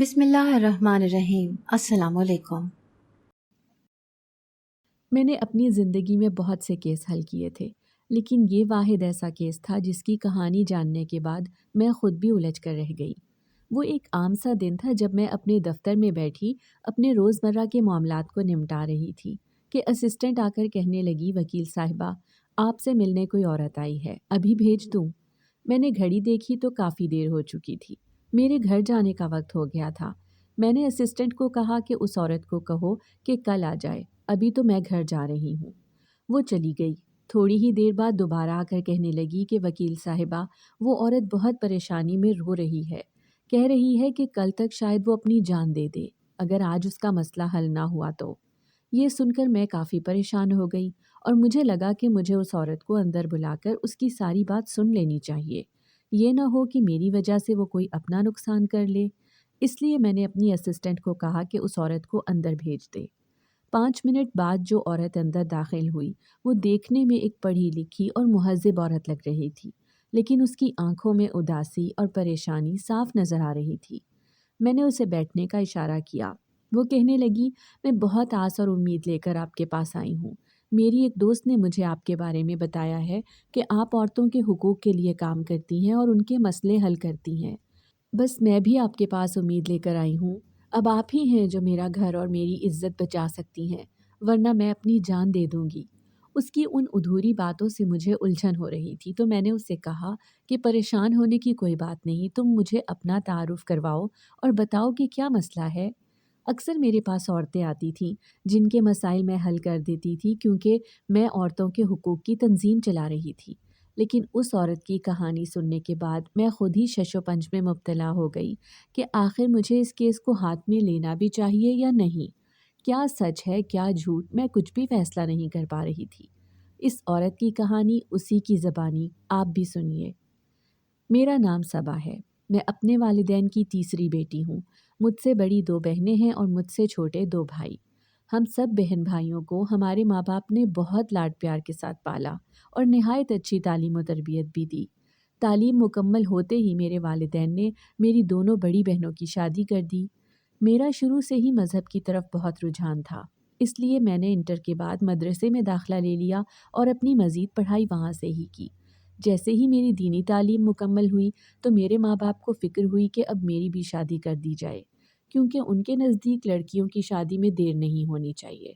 بسم اللہ الرحمن الرحیم۔ السلام علیکم۔ میں نے اپنی زندگی میں بہت سے کیس حل کیے تھے، لیکن یہ واحد ایسا کیس تھا جس کی کہانی جاننے کے بعد میں خود بھی الجھ کر رہ گئی۔ وہ ایک عام سا دن تھا جب میں اپنے دفتر میں بیٹھی اپنے روزمرہ کے معاملات کو نمٹا رہی تھی کہ اسسٹنٹ آ کر کہنے لگی، وکیل صاحبہ آپ سے ملنے کوئی عورت آئی ہے، ابھی بھیج دوں؟ میں نے گھڑی دیکھی تو کافی دیر ہو چکی تھی، میرے گھر جانے کا وقت ہو گیا تھا۔ میں نے اسسٹنٹ کو کہا کہ اس عورت کو کہو کہ کل آ جائے، ابھی تو میں گھر جا رہی ہوں۔ وہ چلی گئی۔ تھوڑی ہی دیر بعد دوبارہ آ کر کہنے لگی کہ وکیل صاحبہ وہ عورت بہت پریشانی میں رو رہی ہے، کہہ رہی ہے کہ کل تک شاید وہ اپنی جان دے دے اگر آج اس کا مسئلہ حل نہ ہوا تو۔ یہ سن کر میں کافی پریشان ہو گئی اور مجھے لگا کہ مجھے اس عورت کو اندر بلا کر اس کی ساری بات سن لینی چاہیے، یہ نہ ہو کہ میری وجہ سے وہ کوئی اپنا نقصان کر لے۔ اس لیے میں نے اپنی اسسٹنٹ کو کہا کہ اس عورت کو اندر بھیج دے۔ 5 منٹ بعد جو عورت اندر داخل ہوئی وہ دیکھنے میں ایک پڑھی لکھی اور مہذب عورت لگ رہی تھی، لیکن اس کی آنکھوں میں اداسی اور پریشانی صاف نظر آ رہی تھی۔ میں نے اسے بیٹھنے کا اشارہ کیا۔ وہ کہنے لگی، میں بہت آس اور امید لے کر آپ کے پاس آئی ہوں۔ میری ایک دوست نے مجھے آپ کے بارے میں بتایا ہے کہ آپ عورتوں کے حقوق کے لیے کام کرتی ہیں اور ان کے مسئلے حل کرتی ہیں۔ بس میں بھی آپ کے پاس امید لے کر آئی ہوں۔ اب آپ ہی ہیں جو میرا گھر اور میری عزت بچا سکتی ہیں، ورنہ میں اپنی جان دے دوں گی۔ اس کی ان ادھوری باتوں سے مجھے الجھن ہو رہی تھی تو میں نے اس سے کہا کہ پریشان ہونے کی کوئی بات نہیں، تم مجھے اپنا تعارف کرواؤ اور بتاؤ کہ کیا مسئلہ ہے۔ اکثر میرے پاس عورتیں آتی تھیں جن کے مسائل میں حل کر دیتی تھی کیونکہ میں عورتوں کے حقوق کی تنظیم چلا رہی تھی، لیکن اس عورت کی کہانی سننے کے بعد میں خود ہی شش و پنج میں مبتلا ہو گئی کہ آخر مجھے اس کیس کو ہاتھ میں لینا بھی چاہیے یا نہیں، کیا سچ ہے کیا جھوٹ، میں کچھ بھی فیصلہ نہیں کر پا رہی تھی۔ اس عورت کی کہانی اسی کی زبانی آپ بھی سنیے۔ میرا نام صبا ہے، میں اپنے والدین کی تیسری بیٹی ہوں۔ مجھ سے بڑی 2 بہنیں ہیں اور مجھ سے چھوٹے 2 بھائی۔ ہم سب بہن بھائیوں کو ہمارے ماں باپ نے بہت لاڈ پیار کے ساتھ پالا اور نہایت اچھی تعلیم و تربیت بھی دی۔ تعلیم مکمل ہوتے ہی میرے والدین نے میری دونوں بڑی بہنوں کی شادی کر دی۔ میرا شروع سے ہی مذہب کی طرف بہت رجحان تھا، اس لیے میں نے انٹر کے بعد مدرسے میں داخلہ لے لیا اور اپنی مزید پڑھائی وہاں سے ہی کی۔ جیسے ہی میری دینی تعلیم مکمل ہوئی تو میرے ماں باپ کو فکر ہوئی کہ اب میری بھی شادی کر دی جائے، کیونکہ ان کے نزدیک لڑکیوں کی شادی میں دیر نہیں ہونی چاہیے۔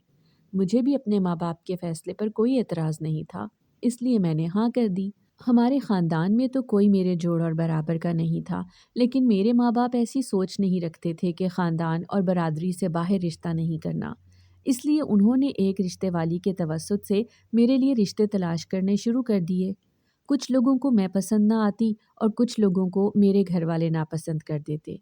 مجھے بھی اپنے ماں باپ کے فیصلے پر کوئی اعتراض نہیں تھا، اس لیے میں نے ہاں کر دی۔ ہمارے خاندان میں تو کوئی میرے جوڑ اور برابر کا نہیں تھا، لیکن میرے ماں باپ ایسی سوچ نہیں رکھتے تھے کہ خاندان اور برادری سے باہر رشتہ نہیں کرنا، اس لیے انہوں نے ایک رشتے والی کے توسط سے میرے لیے رشتے تلاش کرنے شروع کر دیے۔ کچھ لوگوں کو میں پسند نہ آتی اور کچھ لوگوں کو میرے گھر والے ناپسند کر دیتے۔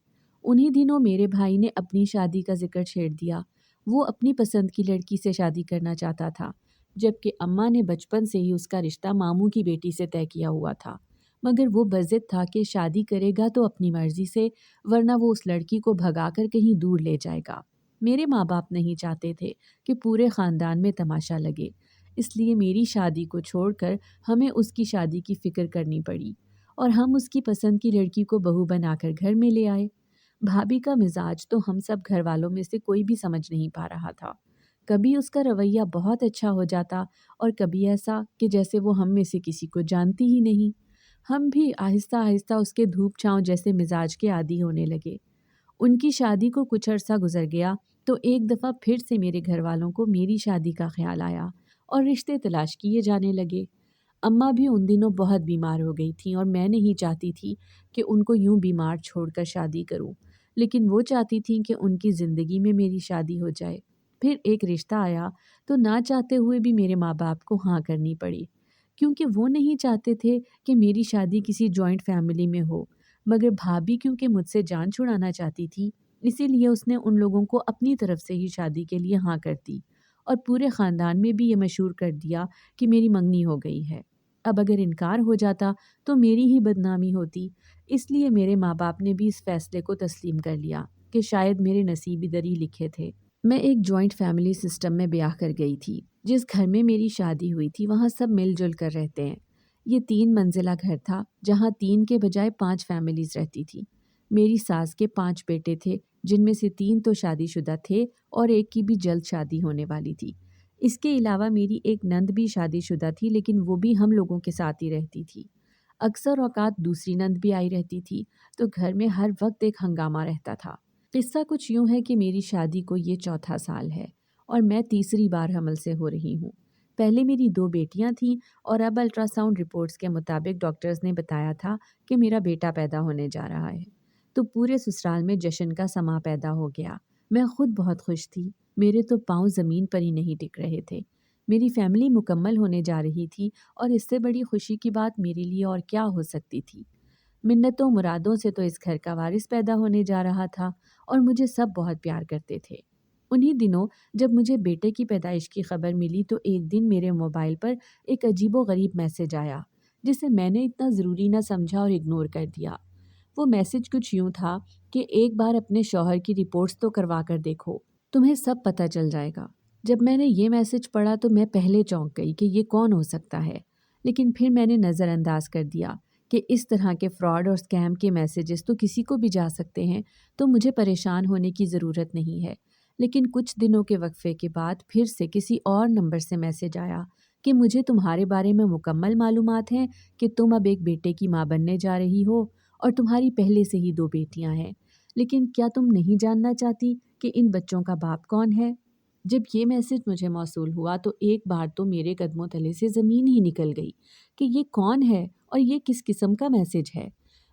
انہی دنوں میرے بھائی نے اپنی شادی کا ذکر چھیڑ دیا۔ وہ اپنی پسند کی لڑکی سے شادی کرنا چاہتا تھا، جبکہ اماں نے بچپن سے ہی اس کا رشتہ ماموں کی بیٹی سے طے کیا ہوا تھا، مگر وہ بضد تھا کہ شادی کرے گا تو اپنی مرضی سے، ورنہ وہ اس لڑکی کو بھگا کر کہیں دور لے جائے گا۔ میرے ماں باپ نہیں چاہتے تھے کہ پورے خاندان میں تماشا لگے، اس لیے میری شادی کو چھوڑ کر ہمیں اس کی شادی کی فکر کرنی پڑی اور ہم اس کی پسند کی لڑکی کو بہو بنا کر گھر میں لے آئے۔ بھابھی کا مزاج تو ہم سب گھر والوں میں سے کوئی بھی سمجھ نہیں پا رہا تھا۔ کبھی اس کا رویہ بہت اچھا ہو جاتا اور کبھی ایسا کہ جیسے وہ ہم میں سے کسی کو جانتی ہی نہیں۔ ہم بھی آہستہ آہستہ اس کے دھوپ چھاؤں جیسے مزاج کے عادی ہونے لگے۔ ان کی شادی کو کچھ عرصہ گزر گیا تو ایک دفعہ پھر سے میرے گھر والوں کو میری شادی کا خیال آیا اور رشتے تلاش کیے جانے لگے۔ اماں بھی ان دنوں بہت بیمار ہو گئی تھیں اور میں نہیں چاہتی تھی کہ ان کو یوں بیمار چھوڑ کر شادی کروں، لیکن وہ چاہتی تھیں کہ ان کی زندگی میں میری شادی ہو جائے۔ پھر ایک رشتہ آیا تو نہ چاہتے ہوئے بھی میرے ماں باپ کو ہاں کرنی پڑی، کیونکہ وہ نہیں چاہتے تھے کہ میری شادی کسی جوائنٹ فیملی میں ہو، مگر بھابھی کیونکہ مجھ سے جان چھڑانا چاہتی تھی، اسی لیے اس نے ان لوگوں کو اپنی طرف سے ہی شادی کے لیے ہاں کر دی اور پورے خاندان میں بھی یہ مشہور کر دیا کہ میری منگنی ہو گئی ہے۔ اب اگر انکار ہو جاتا تو میری ہی بدنامی ہوتی، اس لیے میرے ماں باپ نے بھی اس فیصلے کو تسلیم کر لیا کہ شاید میرے نصیب ادھر ہی لکھے تھے۔ میں ایک جوائنٹ فیملی سسٹم میں بیاہ کر گئی تھی۔ جس گھر میں میری شادی ہوئی تھی وہاں سب مل جل کر رہتے ہیں۔ یہ 3 منزلہ گھر تھا جہاں 3 کے بجائے 5 فیملیز رہتی تھی۔ میری ساس کے 5 بیٹے تھے، جن میں سے 3 تو شادی شدہ تھے اور ایک کی بھی جلد شادی ہونے والی تھی۔ اس کے علاوہ میری ایک نند بھی شادی شدہ تھی، لیکن وہ بھی ہم لوگوں کے ساتھ ہی رہتی تھی۔ اکثر اوقات دوسری نند بھی آئی رہتی تھی، تو گھر میں ہر وقت ایک ہنگامہ رہتا تھا۔ قصہ کچھ یوں ہے کہ میری شادی کو یہ 4تھا سال ہے اور میں تیسری بار حمل سے ہو رہی ہوں۔ پہلے میری 2 بیٹیاں تھیں اور اب الٹرا ساؤنڈ رپورٹس کے مطابق ڈاکٹرز نے بتایا تھا کہ میرا بیٹا پیدا ہونے جا رہا ہے۔ تو پورے سسرال میں جشن کا سماں پیدا ہو گیا۔ میں خود بہت خوش تھی، میرے تو پاؤں زمین پر ہی نہیں ٹک رہے تھے۔ میری فیملی مکمل ہونے جا رہی تھی اور اس سے بڑی خوشی کی بات میرے لیے اور کیا ہو سکتی تھی۔ منتوں مرادوں سے تو اس گھر کا وارث پیدا ہونے جا رہا تھا اور مجھے سب بہت پیار کرتے تھے۔ انہی دنوں جب مجھے بیٹے کی پیدائش کی خبر ملی تو ایک دن میرے موبائل پر ایک عجیب و غریب میسج آیا، جسے میں نے اتنا ضروری نہ سمجھا اور اگنور کر دیا۔ وہ میسج کچھ یوں تھا کہ ایک بار اپنے شوہر کی رپورٹس تو کروا کر دیکھو، تمہیں سب پتہ چل جائے گا۔ جب میں نے یہ میسج پڑھا تو میں پہلے چونک گئی کہ یہ کون ہو سکتا ہے، لیکن پھر میں نے نظر انداز کر دیا کہ اس طرح کے فراڈ اور اسکیم کے میسیجز تو کسی کو بھی جا سکتے ہیں، تو مجھے پریشان ہونے کی ضرورت نہیں ہے۔ لیکن کچھ دنوں کے وقفے کے بعد پھر سے کسی اور نمبر سے میسج آیا کہ مجھے تمہارے بارے میں مکمل معلومات ہیں کہ تم اب ایک بیٹے کی ماں بننے جا رہی ہو اور تمہاری پہلے سے ہی 2 بیٹیاں ہیں، لیکن کیا تم نہیں جاننا چاہتی کہ ان بچوں کا باپ کون ہے؟ جب یہ میسج مجھے موصول ہوا تو ایک بار تو میرے قدموں تلے سے زمین ہی نکل گئی کہ یہ کون ہے اور یہ کس قسم کا میسج ہے؟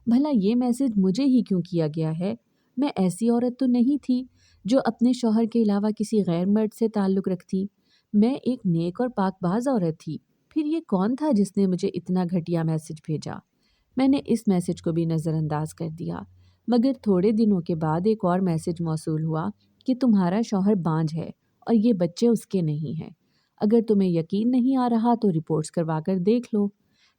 بھلا یہ میسج مجھے ہی کیوں کیا گیا ہے؟ میں ایسی عورت تو نہیں تھی جو اپنے شوہر کے علاوہ کسی غیر مرد سے تعلق رکھتی۔ میں ایک نیک اور پاک باز عورت تھی۔ پھر یہ کون تھا جس نے مجھے اتنا گھٹیا میسج بھیجا؟ میں نے اس میسج کو بھی نظر انداز کر دیا، مگر تھوڑے دنوں کے بعد ایک اور میسج موصول ہوا کہ تمہارا شوہر بانجھ ہے اور یہ بچے اس کے نہیں ہیں۔ اگر تمہیں یقین نہیں آ رہا تو رپورٹس کروا کر دیکھ لو۔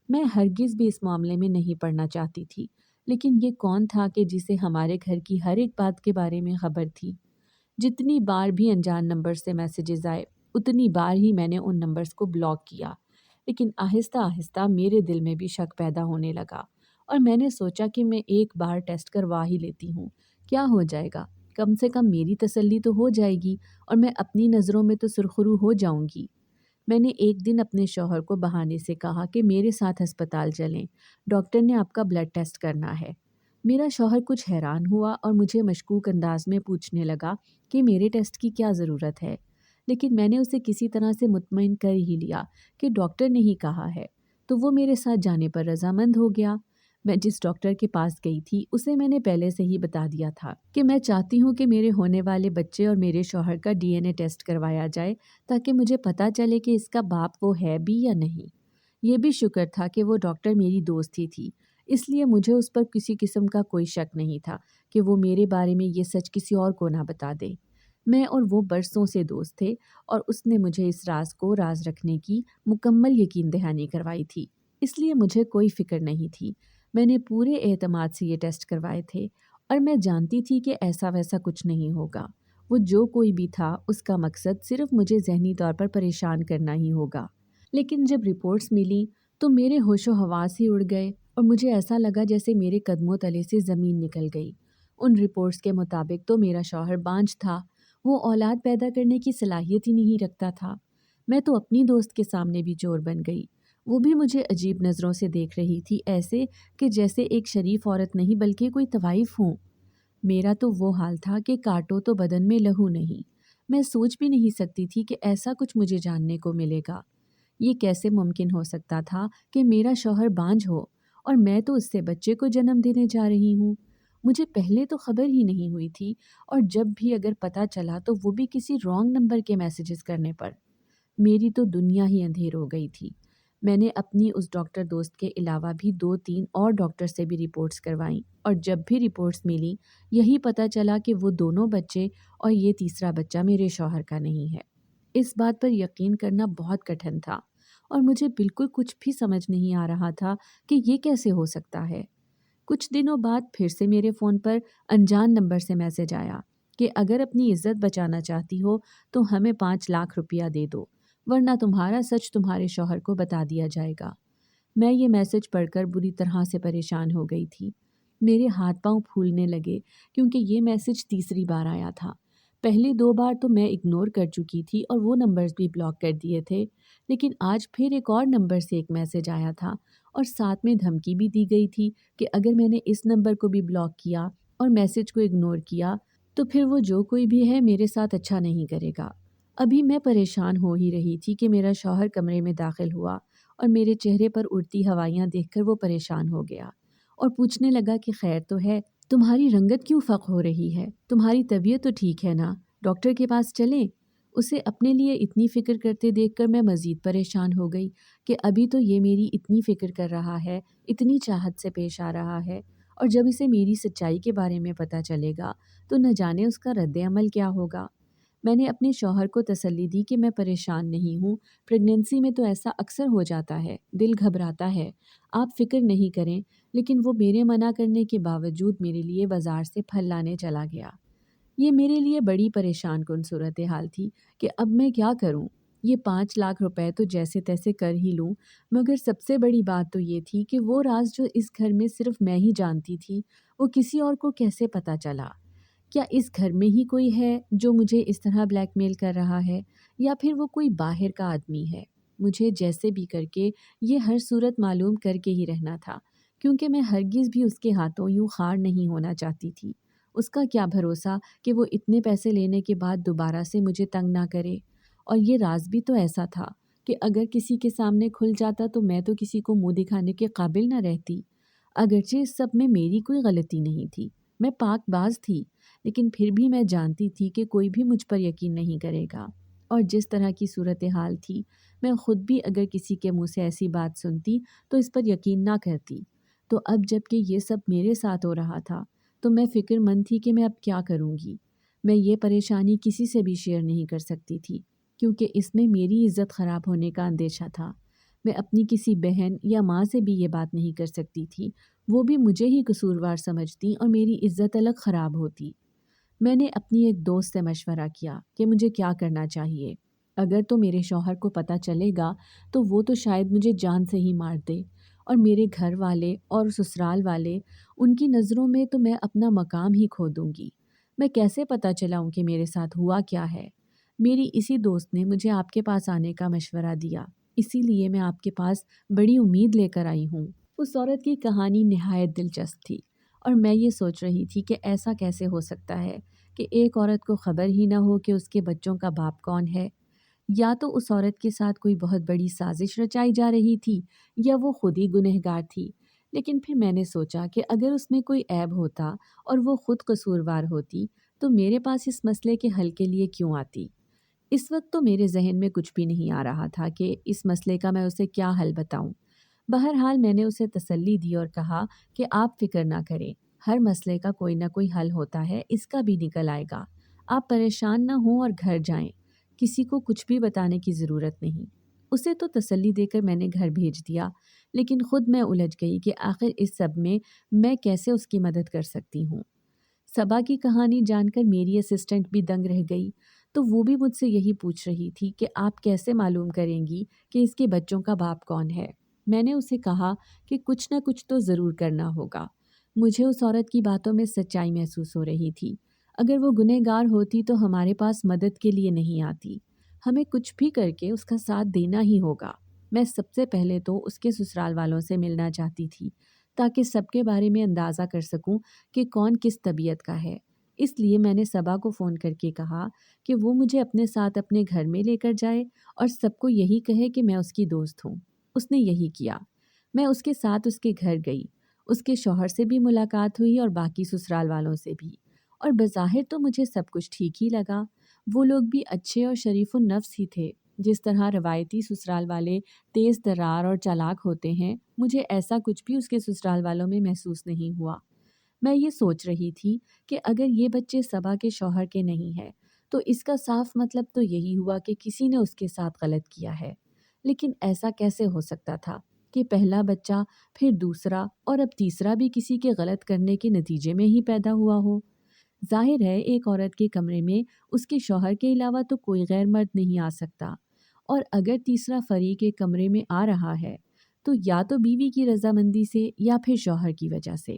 میں ہرگز بھی اس معاملے میں نہیں پڑنا چاہتی تھی، لیکن یہ کون تھا کہ جسے ہمارے گھر کی ہر ایک بات کے بارے میں خبر تھی؟ جتنی بار بھی انجان نمبر سے میسیجز آئے اتنی بار ہی میں نے ان نمبرز کو بلاک کیا، لیکن آہستہ آہستہ میرے دل میں بھی شک پیدا ہونے لگا اور میں نے سوچا کہ میں ایک بار ٹیسٹ کروا ہی لیتی ہوں، کیا ہو جائے گا؟ کم سے کم میری تسلی تو ہو جائے گی اور میں اپنی نظروں میں تو سرخرو ہو جاؤں گی۔ میں نے ایک دن اپنے شوہر کو بہانے سے کہا کہ میرے ساتھ ہسپتال چلیں، ڈاکٹر نے آپ کا بلڈ ٹیسٹ کرنا ہے۔ میرا شوہر کچھ حیران ہوا اور مجھے مشکوک انداز میں پوچھنے لگا کہ میرے ٹیسٹ کی کیا ضرورت ہے، لیکن میں نے اسے کسی طرح سے مطمئن کر ہی لیا کہ ڈاکٹر نے ہی کہا ہے، تو وہ میرے ساتھ جانے پر رضامند ہو گیا۔ میں جس ڈاکٹر کے پاس گئی تھی اسے میں نے پہلے سے ہی بتا دیا تھا کہ میں چاہتی ہوں کہ میرے ہونے والے بچے اور میرے شوہر کا DNA ٹیسٹ کروایا جائے تاکہ مجھے پتہ چلے کہ اس کا باپ وہ ہے بھی یا نہیں۔ یہ بھی شکر تھا کہ وہ ڈاکٹر میری دوست ہی تھی، اس لیے مجھے اس پر کسی قسم کا کوئی شک نہیں تھا کہ وہ میرے بارے میں یہ سچ کسی اور کو نہ بتا دے۔ میں اور وہ برسوں سے دوست تھے اور اس نے مجھے اس راز کو راز رکھنے کی مکمل یقین دہانی کروائی تھی، اس لیے مجھے کوئی فکر نہیں تھی۔ میں نے پورے اعتماد سے یہ ٹیسٹ کروائے تھے اور میں جانتی تھی کہ ایسا ویسا کچھ نہیں ہوگا۔ وہ جو کوئی بھی تھا اس کا مقصد صرف مجھے ذہنی طور پر پریشان کرنا ہی ہوگا۔ لیکن جب رپورٹس ملی تو میرے ہوش و حواس ہی اڑ گئے اور مجھے ایسا لگا جیسے میرے قدموں تلے سے زمین نکل گئی۔ ان رپورٹس کے مطابق تو میرا شوہر بانجھ تھا، وہ اولاد پیدا کرنے کی صلاحیت ہی نہیں رکھتا تھا۔ میں تو اپنی دوست کے سامنے بھی چور بن گئی، وہ بھی مجھے عجیب نظروں سے دیکھ رہی تھی، ایسے کہ جیسے ایک شریف عورت نہیں بلکہ کوئی طوائف ہوں۔ میرا تو وہ حال تھا کہ کاٹو تو بدن میں لہو نہیں۔ میں سوچ بھی نہیں سکتی تھی کہ ایسا کچھ مجھے جاننے کو ملے گا۔ یہ کیسے ممکن ہو سکتا تھا کہ میرا شوہر بانجھ ہو اور میں تو اس سے بچے کو جنم دینے جا رہی ہوں؟ مجھے پہلے تو خبر ہی نہیں ہوئی تھی، اور جب بھی اگر پتہ چلا تو وہ بھی کسی رانگ نمبر کے میسیجز کرنے پر۔ میری تو دنیا ہی اندھیر ہو گئی تھی۔ میں نے اپنی اس ڈاکٹر دوست کے علاوہ بھی 2-3 اور ڈاکٹر سے بھی رپورٹس کروائیں، اور جب بھی رپورٹس ملی یہی پتہ چلا کہ وہ دونوں بچے اور یہ تیسرا بچہ میرے شوہر کا نہیں ہے۔ اس بات پر یقین کرنا بہت کٹھن تھا اور مجھے بالکل کچھ بھی سمجھ نہیں آ رہا تھا کہ یہ کیسے ہو سکتا ہے۔ کچھ دنوں بعد پھر سے میرے فون پر انجان نمبر سے میسج آیا کہ اگر اپنی عزت بچانا چاہتی ہو تو ہمیں 5 لاکھ روپیہ دے دو، ورنہ تمہارا سچ تمہارے شوہر کو بتا دیا جائے گا۔ میں یہ میسج پڑھ کر بری طرح سے پریشان ہو گئی تھی۔ میرے ہاتھ پاؤں پھولنے لگے کیونکہ یہ میسج تیسری بار آیا تھا۔ پہلے 2 بار تو میں اگنور کر چکی تھی اور وہ نمبرز بھی بلاک کر دیے تھے، لیکن آج پھر ایک اور نمبر سے ایک میسج آیا تھا اور ساتھ میں دھمکی بھی دی گئی تھی کہ اگر میں نے اس نمبر کو بھی بلاک کیا اور میسج کو اگنور کیا تو پھر وہ جو کوئی بھی ہے میرے ساتھ اچھا نہیں کرے گا۔ ابھی میں پریشان ہو ہی رہی تھی کہ میرا شوہر کمرے میں داخل ہوا اور میرے چہرے پر اڑتی ہوائیاں دیکھ کر وہ پریشان ہو گیا اور پوچھنے لگا کہ خیر تو ہے، تمہاری رنگت کیوں فق ہو رہی ہے؟ تمہاری طبیعت تو ٹھیک ہے نا؟ ڈاکٹر کے پاس چلیں؟ اسے اپنے لیے اتنی فکر کرتے دیکھ کر میں مزید پریشان ہو گئی کہ ابھی تو یہ میری اتنی فکر کر رہا ہے، اتنی چاہت سے پیش آ رہا ہے، اور جب اسے میری سچائی کے بارے میں پتہ چلے گا تو نہ جانے اس کا رد عمل کیا ہوگا۔ میں نے اپنے شوہر کو تسلی دی کہ میں پریشان نہیں ہوں، پریگننسی میں تو ایسا اکثر ہو جاتا ہے، دل گھبراتا ہے، آپ فکر نہیں کریں، لیکن وہ میرے منع کرنے کے باوجود میرے لیے بازار سے پھل لانے چلا گیا۔ یہ میرے لیے بڑی پریشان کن صورتحال تھی کہ اب میں کیا کروں؟ یہ 5 لاکھ روپے تو جیسے تیسے کر ہی لوں، مگر سب سے بڑی بات تو یہ تھی کہ وہ راز جو اس گھر میں صرف میں ہی جانتی تھی، وہ کسی اور کو کیسے پتہ چلا؟ کیا اس گھر میں ہی کوئی ہے جو مجھے اس طرح بلیک میل کر رہا ہے، یا پھر وہ کوئی باہر کا آدمی ہے؟ مجھے جیسے بھی کر کے یہ ہر صورت معلوم کر کے ہی رہنا تھا، کیونکہ میں ہرگز بھی اس کے ہاتھوں یوں خار نہیں ہونا چاہتی تھی۔ اس کا کیا بھروسہ کہ وہ اتنے پیسے لینے کے بعد دوبارہ سے مجھے تنگ نہ کرے؟ اور یہ راز بھی تو ایسا تھا کہ اگر کسی کے سامنے کھل جاتا تو میں تو کسی کو منہ دکھانے کے قابل نہ رہتی۔ اگرچہ اس سب میں میری کوئی غلطی نہیں تھی، میں پاک باز تھی، لیکن پھر بھی میں جانتی تھی کہ کوئی بھی مجھ پر یقین نہیں کرے گا، اور جس طرح کی صورتحال تھی میں خود بھی اگر کسی کے منہ سے ایسی بات سنتی تو اس پر یقین نہ کرتی۔ تو اب جب کہ یہ سب میرے ساتھ ہو رہا تھا تو میں فکر مند تھی کہ میں اب کیا کروں گی۔ میں یہ پریشانی کسی سے بھی شیئر نہیں کر سکتی تھی کیونکہ اس میں میری عزت خراب ہونے کا اندیشہ تھا۔ میں اپنی کسی بہن یا ماں سے بھی یہ بات نہیں کر سکتی تھی، وہ بھی مجھے ہی قصوروار سمجھتی اور میری عزت الگ خراب ہوتی۔ میں نے اپنی ایک دوست سے مشورہ کیا کہ مجھے کیا کرنا چاہیے۔ اگر تو میرے شوہر کو پتہ چلے گا تو وہ تو شاید مجھے جان سے ہی مار دے، اور میرے گھر والے اور سسرال والے، ان کی نظروں میں تو میں اپنا مقام ہی کھو دوں گی۔ میں کیسے پتہ چلاؤں کہ میرے ساتھ ہوا کیا ہے؟ میری اسی دوست نے مجھے آپ کے پاس آنے کا مشورہ دیا، اسی لیے میں آپ کے پاس بڑی امید لے کر آئی ہوں۔ اس عورت کی کہانی نہایت دلچسپ تھی، اور میں یہ سوچ رہی تھی کہ ایسا کیسے ہو سکتا ہے کہ ایک عورت کو خبر ہی نہ ہو کہ اس کے بچوں کا باپ کون ہے۔ یا تو اس عورت کے ساتھ کوئی بہت بڑی سازش رچائی جا رہی تھی، یا وہ خود ہی گنہگار تھی۔ لیکن پھر میں نے سوچا کہ اگر اس میں کوئی عیب ہوتا اور وہ خود قصوروار ہوتی تو میرے پاس اس مسئلے کے حل کے لیے کیوں آتی؟ اس وقت تو میرے ذہن میں کچھ بھی نہیں آ رہا تھا کہ اس مسئلے کا میں اسے کیا حل بتاؤں۔ بہرحال میں نے اسے تسلی دی اور کہا کہ آپ فکر نہ کریں، ہر مسئلے کا کوئی نہ کوئی حل ہوتا ہے، اس کا بھی نکل آئے گا۔ آپ پریشان نہ ہوں اور گھر جائیں، کسی کو کچھ بھی بتانے کی ضرورت نہیں۔ اسے تو تسلی دے کر میں نے گھر بھیج دیا، لیکن خود میں الجھ گئی کہ آخر اس سب میں کیسے اس کی مدد کر سکتی ہوں۔ صبا کی کہانی جان کر میری اسسٹنٹ بھی دنگ رہ گئی، تو وہ بھی مجھ سے یہی پوچھ رہی تھی کہ آپ کیسے معلوم کریں گی کہ اس کے بچوں کا باپ کون ہے؟ میں نے اسے کہا کہ کچھ نہ کچھ تو ضرور کرنا ہوگا۔ مجھے اس عورت کی باتوں میں سچائی محسوس ہو رہی تھی۔ اگر وہ گنہگار ہوتی تو ہمارے پاس مدد کے لیے نہیں آتی۔ ہمیں کچھ بھی کر کے اس کا ساتھ دینا ہی ہوگا۔ میں سب سے پہلے تو اس کے سسرال والوں سے ملنا چاہتی تھی تاکہ سب کے بارے میں اندازہ کر سکوں کہ کون کس طبیعت کا ہے۔ اس لیے میں نے صبا کو فون کر کے کہا کہ وہ مجھے اپنے ساتھ اپنے گھر میں لے کر جائے اور سب کو یہی کہے کہ میں اس کی دوست ہوں۔ اس نے یہی کیا۔ میں اس کے ساتھ اس کے گھر گئی، اس کے شوہر سے بھی ملاقات ہوئی اور باقی سسرال والوں سے بھی، اور بظاہر تو مجھے سب کچھ ٹھیک ہی لگا۔ وہ لوگ بھی اچھے اور شریف النفس ہی تھے۔ جس طرح روایتی سسرال والے تیز ترار اور چالاک ہوتے ہیں، مجھے ایسا کچھ بھی اس کے سسرال والوں میں محسوس نہیں ہوا۔ میں یہ سوچ رہی تھی کہ اگر یہ بچے صبا کے شوہر کے نہیں ہیں تو اس کا صاف مطلب تو یہی ہوا کہ کسی نے اس کے ساتھ غلط کیا ہے۔ لیکن ایسا کیسے ہو سکتا تھا کہ پہلا بچہ، پھر دوسرا اور اب تیسرا بھی کسی کے غلط کرنے کے نتیجے میں ہی پیدا ہوا ہو؟ ظاہر ہے ایک عورت کے کمرے میں اس کے شوہر کے علاوہ تو کوئی غیر مرد نہیں آ سکتا، اور اگر تیسرا فریق ایک کمرے میں آ رہا ہے تو یا تو بیوی کی رضامندی سے یا پھر شوہر کی وجہ سے۔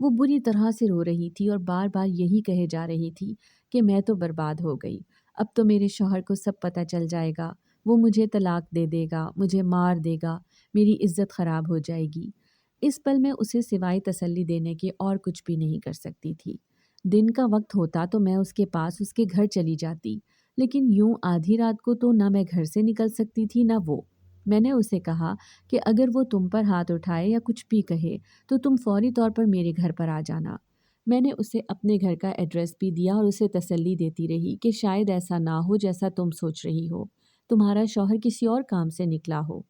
وہ بری طرح سے رو رہی تھی اور بار بار یہی کہے جا رہی تھی کہ میں تو برباد ہو گئی، اب تو میرے شوہر کو سب پتہ چل جائے گا، وہ مجھے طلاق دے دے گا، مجھے مار دے گا، میری عزت خراب ہو جائے گی۔ اس پل میں اسے سوائے تسلی دینے کے اور کچھ بھی نہیں کر سکتی تھی۔ دن کا وقت ہوتا تو میں اس کے پاس اس کے گھر چلی جاتی، لیکن یوں آدھی رات کو تو نہ میں گھر سے نکل سکتی تھی نہ وہ۔ میں نے اسے کہا کہ اگر وہ تم پر ہاتھ اٹھائے یا کچھ بھی کہے تو تم فوری طور پر میرے گھر پر آ جانا۔ میں نے اسے اپنے گھر کا ایڈریس بھی دیا اور اسے تسلی دیتی رہی کہ شاید ایسا نہ ہو جیسا تم سوچ رہی ہو، تمہارا شوہر کسی اور کام سے نکلا ہو۔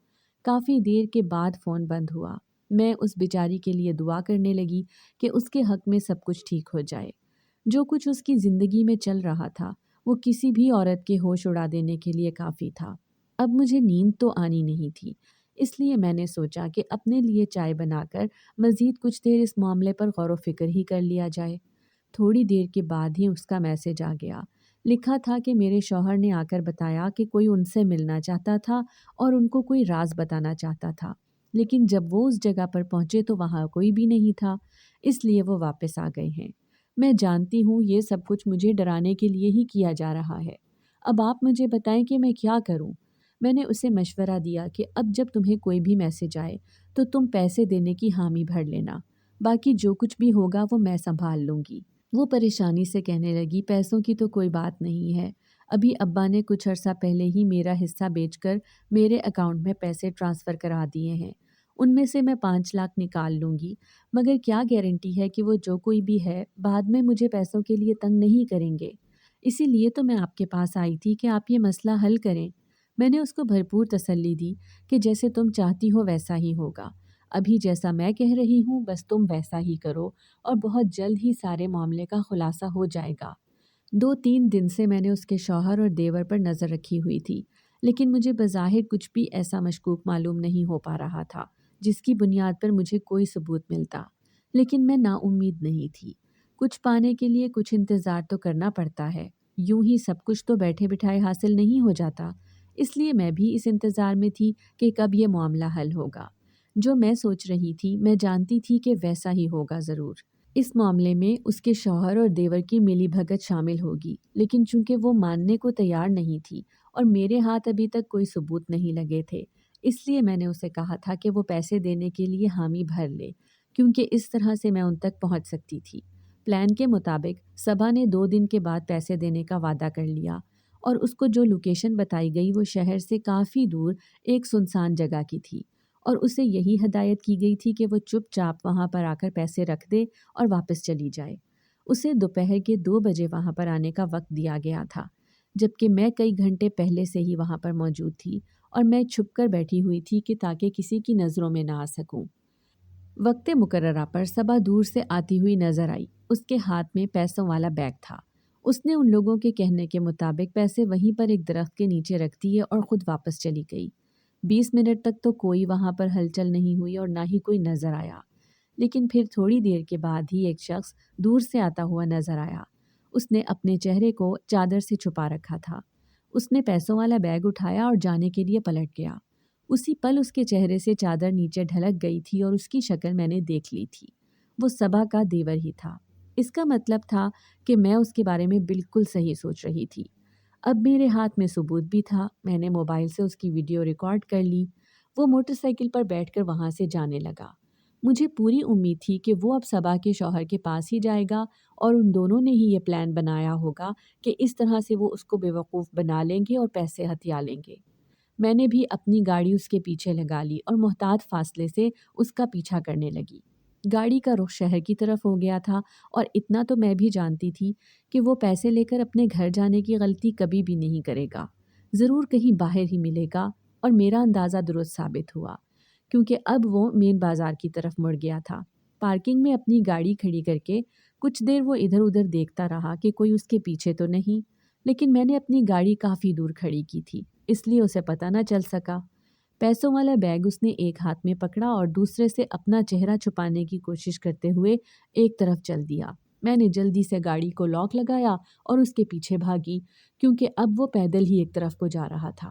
کافی دیر کے بعد فون بند ہوا۔ میں اس بیچاری کے لیے دعا کرنے لگی کہ اس کے حق میں سب کچھ ٹھیک ہو جائے۔ جو کچھ اس کی زندگی میں چل رہا تھا وہ کسی بھی عورت کے ہوش اڑا دینے کے لیے کافی تھا۔ اب مجھے نیند تو آنی نہیں تھی، اس لیے میں نے سوچا کہ اپنے لیے چائے بنا کر مزید کچھ دیر اس معاملے پر غور و فکر ہی کر لیا جائے۔ تھوڑی دیر کے بعد ہی اس کا میسج آ گیا۔ لکھا تھا کہ میرے شوہر نے آ کر بتایا کہ کوئی ان سے ملنا چاہتا تھا اور ان کو کوئی راز بتانا چاہتا تھا، لیکن جب وہ اس جگہ پر پہنچے تو وہاں کوئی بھی نہیں تھا، اس لیے وہ واپس آ گئے ہیں۔ میں جانتی ہوں یہ سب کچھ مجھے ڈرانے کے لیے ہی کیا جا رہا ہے۔ اب آپ مجھے بتائیں کہ میں کیا کروں؟ میں نے اسے مشورہ دیا کہ اب جب تمہیں کوئی بھی میسج آئے تو تم پیسے دینے کی حامی بھر لینا، باقی جو کچھ بھی ہوگا وہ میں سنبھال لوں گی۔ وہ پریشانی سے کہنے لگی، پیسوں کی تو کوئی بات نہیں ہے، ابھی ابا نے کچھ عرصہ پہلے ہی میرا حصہ بیچ کر میرے اکاؤنٹ میں پیسے ٹرانسفر کرا دیے ہیں، ان میں سے میں 5 لاکھ نکال لوں گی، مگر کیا گارنٹی ہے کہ وہ جو کوئی بھی ہے بعد میں مجھے پیسوں کے لیے تنگ نہیں کریں گے؟ اسی لیے تو میں آپ کے پاس آئی تھی کہ آپ یہ مسئلہ حل کریں۔ میں نے اس کو بھرپور تسلی دی کہ جیسے تم چاہتی ہو ویسا ہی ہوگا، ابھی جیسا میں کہہ رہی ہوں بس تم ویسا ہی کرو اور بہت جلد ہی سارے معاملے کا خلاصہ ہو جائے گا۔ 2-3 دن سے میں نے اس کے شوہر اور دیور پر نظر رکھی ہوئی تھی، لیکن مجھے بظاہر کچھ بھی ایسا مشکوک معلوم نہیں ہو پا رہا تھا جس کی بنیاد پر مجھے کوئی ثبوت ملتا، لیکن میں نا امید نہیں تھی۔ کچھ پانے کے لیے کچھ انتظار تو کرنا پڑتا ہے، یوں ہی سب کچھ تو بیٹھے بٹھائے حاصل نہیں ہو جاتا، اس لیے میں بھی اس انتظار میں تھی کہ کب یہ معاملہ حل ہوگا۔ جو میں سوچ رہی تھی میں جانتی تھی کہ ویسا ہی ہوگا ضرور۔ اس معاملے میں اس کے شوہر اور دیور کی ملی بھگت شامل ہوگی، لیکن چونکہ وہ ماننے کو تیار نہیں تھی اور میرے ہاتھ ابھی تک کوئی ثبوت نہیں لگے تھے، اس لیے میں نے اسے کہا تھا کہ وہ پیسے دینے کے لیے حامی بھر لے، کیونکہ اس طرح سے میں ان تک پہنچ سکتی تھی۔ پلان کے مطابق صبا نے 2 دن کے بعد پیسے دینے کا وعدہ کر لیا اور اس کو جو لوکیشن بتائی گئی وہ شہر سے کافی دور ایک سنسان جگہ کی تھی، اور اسے یہی ہدایت کی گئی تھی کہ وہ چپ چاپ وہاں پر آ کر پیسے رکھ دے اور واپس چلی جائے۔ اسے دوپہر کے 2 بجے وہاں پر آنے کا وقت دیا گیا تھا، جبکہ میں کئی گھنٹے پہلے سے ہی وہاں پر موجود تھی اور میں چھپ کر بیٹھی ہوئی تھی کہ تاکہ کسی کی نظروں میں نہ آ سکوں۔ وقت مقررہ پر صبا دور سے آتی ہوئی نظر آئی، اس کے ہاتھ میں پیسوں والا بیگ تھا۔ اس نے ان لوگوں کے کہنے کے مطابق پیسے وہیں پر ایک درخت کے نیچے رکھ دیے اور خود واپس چلی گئی۔ 20 منٹ تک تو کوئی وہاں پر ہلچل نہیں ہوئی اور نہ ہی کوئی نظر آیا، لیکن پھر تھوڑی دیر کے بعد ہی ایک شخص دور سے آتا ہوا نظر آیا۔ اس نے اپنے چہرے کو چادر سے چھپا رکھا تھا۔ اس نے پیسوں والا بیگ اٹھایا اور جانے کے لیے پلٹ گیا۔ اسی پل اس کے چہرے سے چادر نیچے ڈھلک گئی تھی اور اس کی شکل میں نے دیکھ لی تھی۔ وہ صبا کا دیور ہی تھا۔ اس کا مطلب تھا کہ میں اس کے بارے میں بالکل صحیح سوچ رہی تھی۔ اب میرے ہاتھ میں ثبوت بھی تھا، میں نے موبائل سے اس کی ویڈیو ریکارڈ کر لی۔ وہ موٹر سائیکل پر بیٹھ کر وہاں سے جانے لگا۔ مجھے پوری امید تھی کہ وہ اب صبا کے شوہر کے پاس ہی جائے گا اور ان دونوں نے ہی یہ پلان بنایا ہوگا کہ اس طرح سے وہ اس کو بیوقوف بنا لیں گے اور پیسے ہتھیا لیں گے۔ میں نے بھی اپنی گاڑی اس کے پیچھے لگا لی اور محتاط فاصلے سے اس کا پیچھا کرنے لگی۔ گاڑی کا رخ شہر کی طرف ہو گیا تھا اور اتنا تو میں بھی جانتی تھی کہ وہ پیسے لے کر اپنے گھر جانے کی غلطی کبھی بھی نہیں کرے گا، ضرور کہیں باہر ہی ملے گا، اور میرا اندازہ درست ثابت ہوا کیونکہ اب وہ مین بازار کی طرف مڑ گیا تھا۔ پارکنگ میں اپنی گاڑی کھڑی کر کے کچھ دیر وہ ادھر ادھر دیکھتا رہا کہ کوئی اس کے پیچھے تو نہیں، لیکن میں نے اپنی گاڑی کافی دور کھڑی کی تھی اس لیے اسے پتہ نہ چل سکا۔ پیسوں والا بیگ اس نے ایک ہاتھ میں پکڑا اور دوسرے سے اپنا چہرہ چھپانے کی کوشش کرتے ہوئے ایک طرف چل دیا۔ میں نے جلدی سے گاڑی کو لاک لگایا اور اس کے پیچھے بھاگی کیونکہ اب وہ پیدل ہی ایک طرف کو جا رہا تھا۔